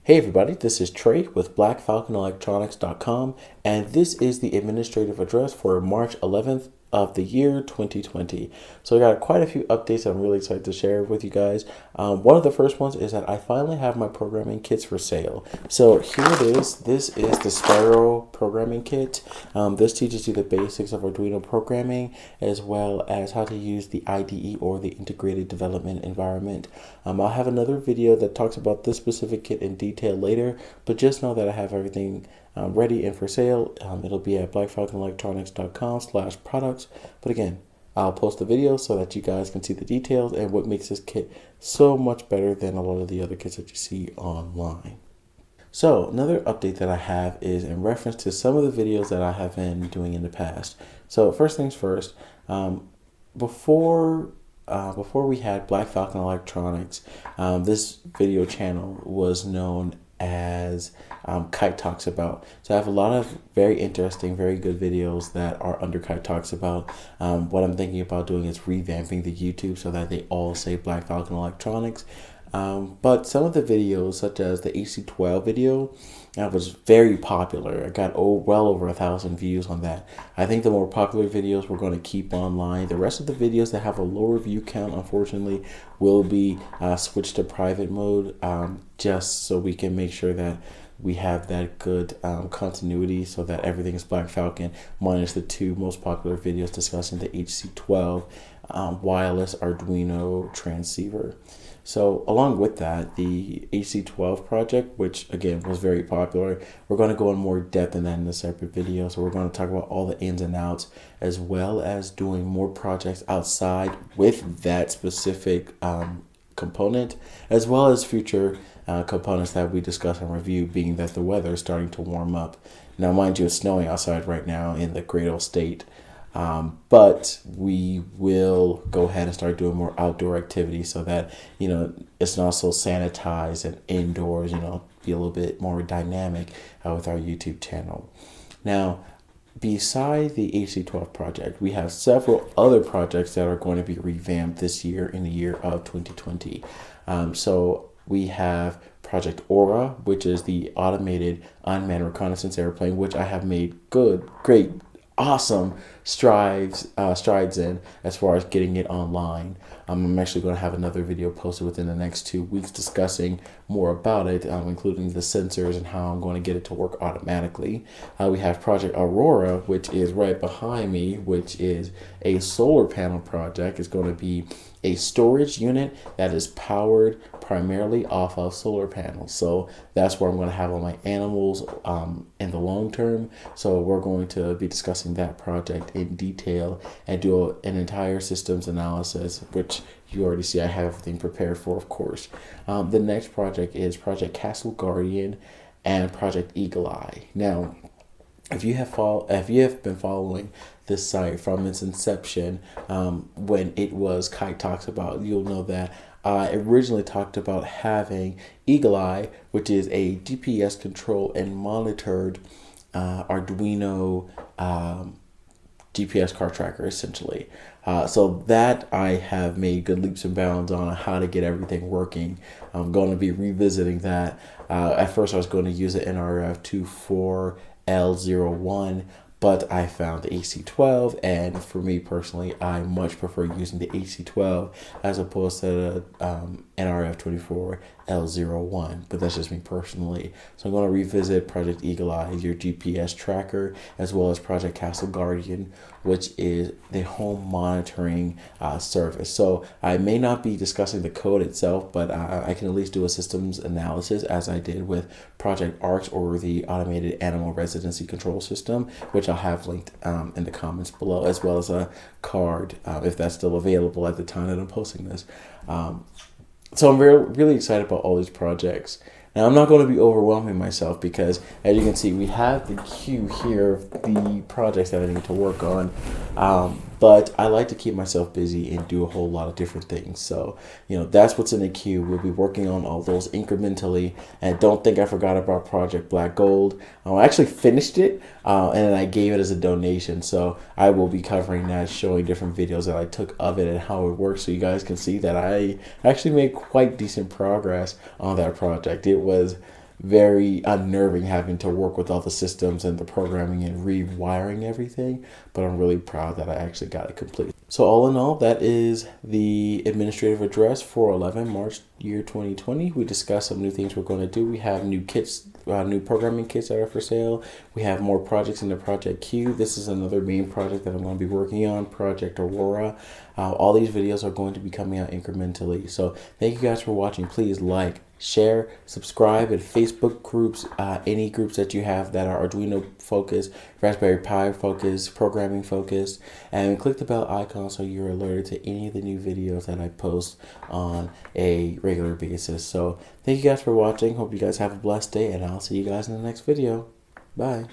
Hey everybody, this is Trey with BlackFalconElectronics.com, and this is the administrative address for March 11th of the year 2020. So I got quite a few updates I'm really excited to share with you guys. One of the first ones is that I finally have my programming kits for sale. So here it is. This is the Sparrow programming kit. This teaches you the basics of Arduino programming as well as how to use the IDE or the integrated development environment. I'll have another video that talks about this specific kit in detail later, but just know that I have everything ready and for sale. It'll be at blackfalconelectronics.com/products. But again, I'll post the video so that you guys can see the details and what makes this kit so much better than a lot of the other kits that you see online. So another update that I have is in reference to some of the videos that I have been doing in the past. So first things first, before we had Black Falcon Electronics, this video channel was known as Kite Talks About. So I have a lot of very interesting, very good videos that are under Kite Talks About. What I'm thinking about doing is revamping the YouTube so that they all say Black Falcon Electronics. But some of the videos, such as the AC-12 video, was very popular. I got well over 1,000 views on that. I think the more popular videos we're going to keep online. The rest of the videos that have a lower view count, unfortunately, will be switched to private mode, just so we can make sure that we have that good continuity so that everything is Black Falcon, minus the two most popular videos discussing the HC-12 wireless Arduino transceiver. So along with that, the AC-12 project, which again was very popular, we're going to go in more depth in that in a separate video. So we're going to talk about all the ins and outs, as well as doing more projects outside with that specific component, as well as future components that we discuss and review, being that the weather is starting to warm up. Now, mind you, it's snowing outside right now in the great old state. But we will go ahead and start doing more outdoor activities so that, it's not so sanitized and indoors, be a little bit more dynamic with our YouTube channel. Now, beside the AC-12 project, we have several other projects that are going to be revamped this year in the year of 2020. So we have Project Aurora, which is the automated unmanned reconnaissance airplane, which I have made great, awesome strides in as far as getting it online. I'm actually going to have another video posted within the next 2 weeks discussing more about it, including the sensors and how I'm going to get it to work automatically. We have Project Aurora, which is right behind me, which is a solar panel project. It's going to be a storage unit that is powered primarily off of solar panels. So that's where I'm going to have all my animals in the long term. So we're going to be discussing that project in detail and do an entire systems analysis, which you already see I have everything prepared for, of course. The next project is Project Castle Guardian and Project Eagle Eye. Now, if you have been following this site from its inception, when it was Kite Talks About, you'll know that I originally talked about having Eagle Eye, which is a GPS controlled and monitored Arduino GPS car tracker, essentially. So that I have made good leaps and bounds on how to get everything working. I'm going to be revisiting that. At first I was going to use the NRF24L01, but I found the AC-12, and for me personally, I much prefer using the AC-12 as opposed to the NRF24L01, but that's just me personally. So I'm going to revisit Project Eagle Eye, your GPS tracker, as well as Project Castle Guardian, which is the home monitoring service. So I may not be discussing the code itself, but I can at least do a systems analysis as I did with Project ARCS, or the Automated Animal Residency Control System, which I'll have linked in the comments below, as well as a card if that's still available at the time that I'm posting this. So I'm really excited about all these projects. Now, I'm not going to be overwhelming myself because, as you can see, we have the queue here of the projects that I need to work on. But I like to keep myself busy and do a whole lot of different things. So, that's what's in the queue. We'll be working on all those incrementally. And don't think I forgot about Project Black Gold. I actually finished it and then I gave it as a donation. So I will be covering that, showing different videos that I took of it and how it works, so you guys can see that I actually made quite decent progress on that project. It was very unnerving having to work with all the systems and the programming and rewiring everything, but I'm really proud that I actually got it complete. So all in all, that is the administrative address for 11 March year 2020. We discussed some new things we're going to do. We have new kits, new programming kits that are for sale. We have more projects in the project queue. This is another main project that I'm going to be working on, Project Aurora. All these videos are going to be coming out incrementally. So thank you guys for watching. Please like, share, subscribe, and Facebook groups, any groups that you have that are Arduino focused, Raspberry Pi focused, programming focused, and click the bell icon so you're alerted to any of the new videos that I post on a regular basis. So thank you guys for watching. Hope you guys have a blessed day, and I'll see you guys in the next video. Bye.